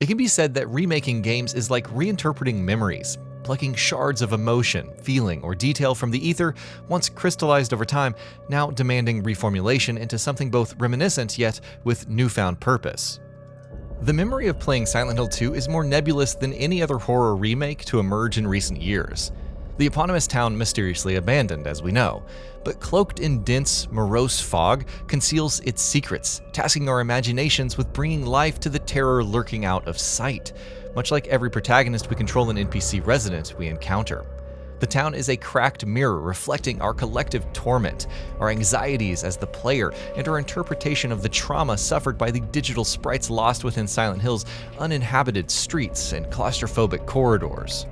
It can be said that remaking games is like reinterpreting memories, plucking shards of emotion, feeling, or detail from the ether once crystallized over time, now demanding reformulation into something both reminiscent yet with newfound purpose. The memory of playing Silent Hill 2 is more nebulous than any other horror remake to emerge in recent years. The eponymous town mysteriously abandoned, as we know, but cloaked in dense, morose fog conceals its secrets, tasking our imaginations with bringing life to the terror lurking out of sight, much like every protagonist we control an NPC resident we encounter. The town is a cracked mirror reflecting our collective torment, our anxieties as the player, and our interpretation of the trauma suffered by the digital sprites lost within Silent Hill's uninhabited streets and claustrophobic corridors.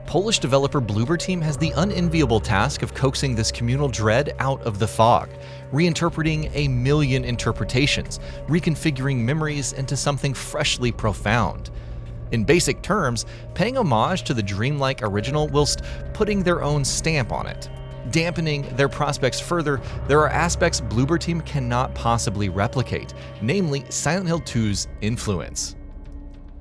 Polish developer Bloober Team has the unenviable task of coaxing this communal dread out of the fog, reinterpreting a million interpretations, reconfiguring memories into something freshly profound. In basic terms, paying homage to the dreamlike original whilst putting their own stamp on it. Dampening their prospects further, there are aspects Bloober Team cannot possibly replicate, namely Silent Hill 2's influence.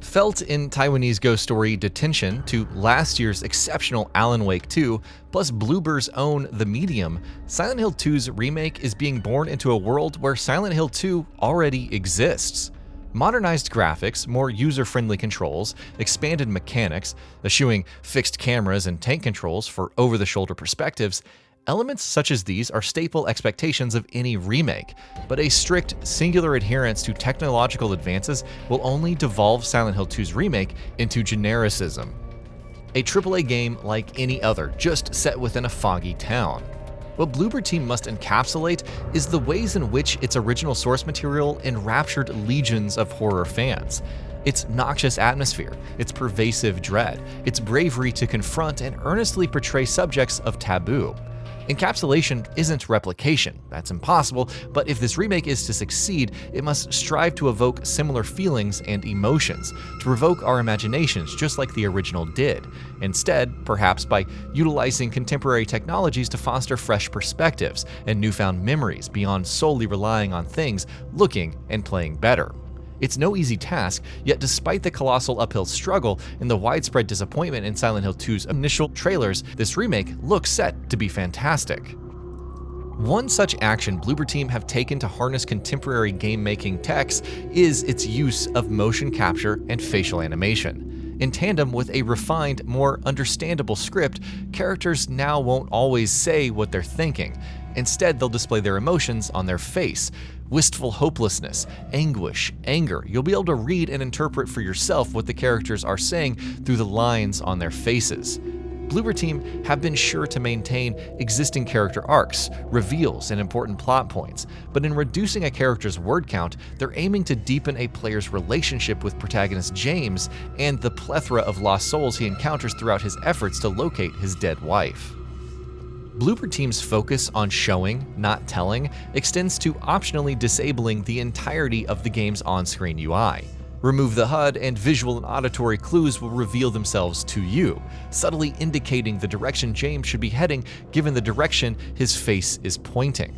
Felt in Taiwanese ghost story Detention to last year's exceptional Alan Wake 2, plus Bloober's own The Medium, Silent Hill 2's remake is being born into a world where Silent Hill 2 already exists. Modernized graphics, more user-friendly controls, expanded mechanics, eschewing fixed cameras and tank controls for over-the-shoulder perspectives, elements such as these are staple expectations of any remake, but a strict, singular adherence to technological advances will only devolve Silent Hill 2's remake into genericism. A AAA game like any other, just set within a foggy town. What Bloober Team must encapsulate is the ways in which its original source material enraptured legions of horror fans. Its noxious atmosphere, its pervasive dread, its bravery to confront and earnestly portray subjects of taboo. Encapsulation isn't replication, that's impossible, but if this remake is to succeed, it must strive to evoke similar feelings and emotions, to provoke our imaginations just like the original did. Instead, perhaps by utilizing contemporary technologies to foster fresh perspectives and newfound memories beyond solely relying on things looking and playing better. It's no easy task, yet despite the colossal uphill struggle and the widespread disappointment in Silent Hill 2's initial trailers, this remake looks set to be fantastic. One such action Bloober Team have taken to harness contemporary game-making techs is its use of motion capture and facial animation. In tandem with a refined, more understandable script, characters now won't always say what they're thinking. Instead, they'll display their emotions on their face. Wistful hopelessness, anguish, anger. You'll be able to read and interpret for yourself what the characters are saying through the lines on their faces. Bloober Team have been sure to maintain existing character arcs, reveals, and important plot points, but in reducing a character's word count, they're aiming to deepen a player's relationship with protagonist James and the plethora of lost souls he encounters throughout his efforts to locate his dead wife. Bloober Team's focus on showing, not telling, extends to optionally disabling the entirety of the game's on-screen UI. Remove the HUD and visual and auditory clues will reveal themselves to you, subtly indicating the direction James should be heading given the direction his face is pointing.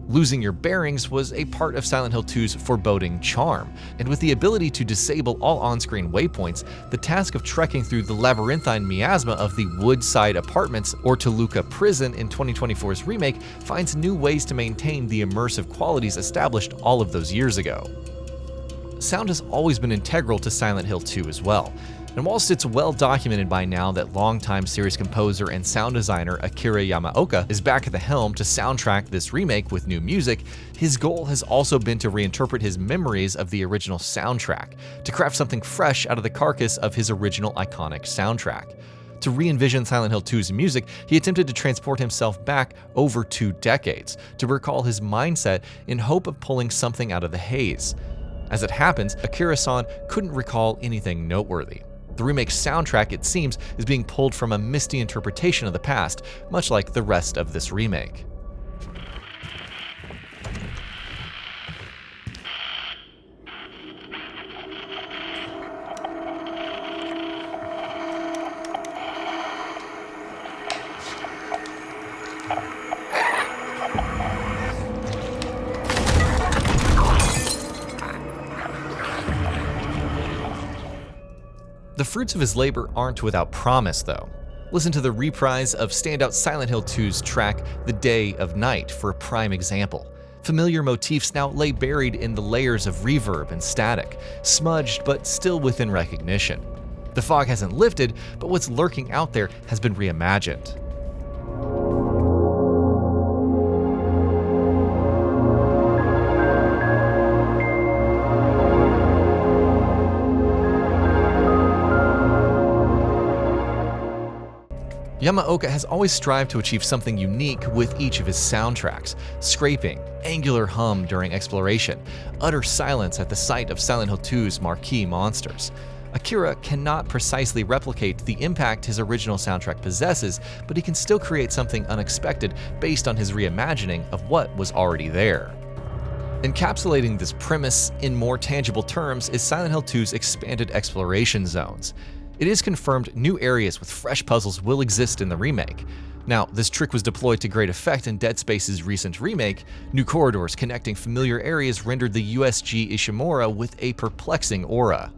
Losing your bearings was a part of Silent Hill 2's foreboding charm, and with the ability to disable all on-screen waypoints, the task of trekking through the labyrinthine miasma of the Woodside Apartments or Toluca Prison in 2024's remake finds new ways to maintain the immersive qualities established all of those years ago. Sound has always been integral to Silent Hill 2 as well. And whilst it's well documented by now that longtime series composer and sound designer Akira Yamaoka is back at the helm to soundtrack this remake with new music, his goal has also been to reinterpret his memories of the original soundtrack, to craft something fresh out of the carcass of his original iconic soundtrack. To re-envision Silent Hill 2's music, he attempted to transport himself back over 2 decades, to recall his mindset in hope of pulling something out of the haze. As it happens, Akira-san couldn't recall anything noteworthy. The remake's soundtrack, it seems, is being pulled from a misty interpretation of the past, much like the rest of this remake. The fruits of his labor aren't without promise, though. Listen to the reprise of standout Silent Hill 2's track The Day of Night for a prime example. Familiar motifs now lay buried in the layers of reverb and static, smudged but still within recognition. The fog hasn't lifted, but what's lurking out there has been reimagined. Yamaoka has always strived to achieve something unique with each of his soundtracks: scraping, angular hum during exploration, utter silence at the sight of Silent Hill 2's marquee monsters. Akira cannot precisely replicate the impact his original soundtrack possesses, but he can still create something unexpected based on his reimagining of what was already there. Encapsulating this premise in more tangible terms is Silent Hill 2's expanded exploration zones. It is confirmed new areas with fresh puzzles will exist in the remake. Now, this trick was deployed to great effect in Dead Space's recent remake. New corridors connecting familiar areas rendered the USG Ishimura with a perplexing aura.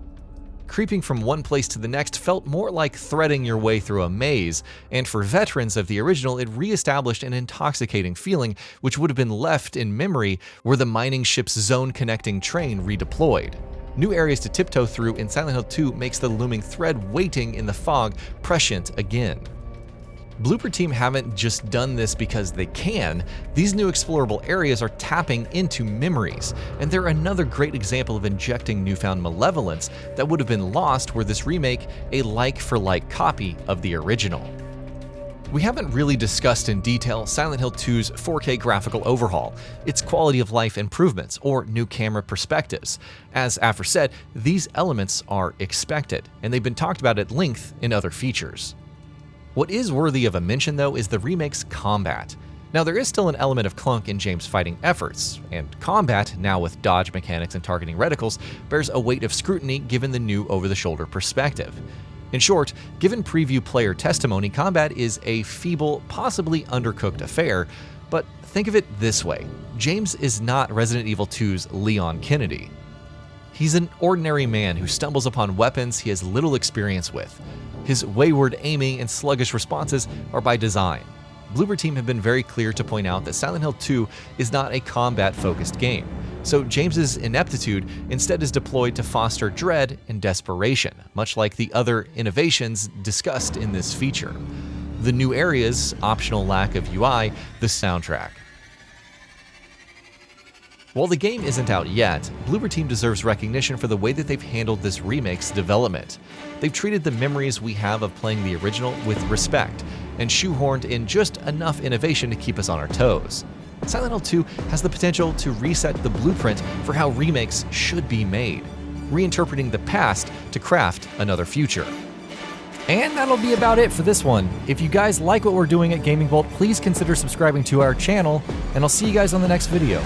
Creeping from one place to the next felt more like threading your way through a maze, and for veterans of the original, it re-established an intoxicating feeling which would have been left in memory were the mining ship's zone-connecting train redeployed. New areas to tiptoe through in Silent Hill 2 makes the looming thread waiting in the fog prescient again. Bloober Team haven't just done this because they can. These new explorable areas are tapping into memories, and they're another great example of injecting newfound malevolence that would have been lost were this remake a like-for-like copy of the original. We haven't really discussed in detail Silent Hill 2's 4K graphical overhaul, its quality of life improvements, or new camera perspectives. As aforesaid, these elements are expected, and they've been talked about at length in other features. What is worthy of a mention, though, is the remake's combat. Now, there is still an element of clunk in James' fighting efforts, and combat, now with dodge mechanics and targeting reticles, bears a weight of scrutiny given the new over-the-shoulder perspective. In short, given preview player testimony, combat is a feeble, possibly undercooked affair, but think of it this way: James is not Resident Evil 2's Leon Kennedy. He's an ordinary man who stumbles upon weapons he has little experience with. His wayward aiming and sluggish responses are by design. Bloober Team have been very clear to point out that Silent Hill 2 is not a combat-focused game, so James's ineptitude instead is deployed to foster dread and desperation, much like the other innovations discussed in this feature. The new areas, optional lack of UI, the soundtrack. While the game isn't out yet, Bloober Team deserves recognition for the way that they've handled this remake's development. They've treated the memories we have of playing the original with respect, and shoehorned in just enough innovation to keep us on our toes. Silent Hill 2 has the potential to reset the blueprint for how remakes should be made, reinterpreting the past to craft another future. And that'll be about it for this one. If you guys like what we're doing at GamingBolt, please consider subscribing to our channel, and I'll see you guys on the next video.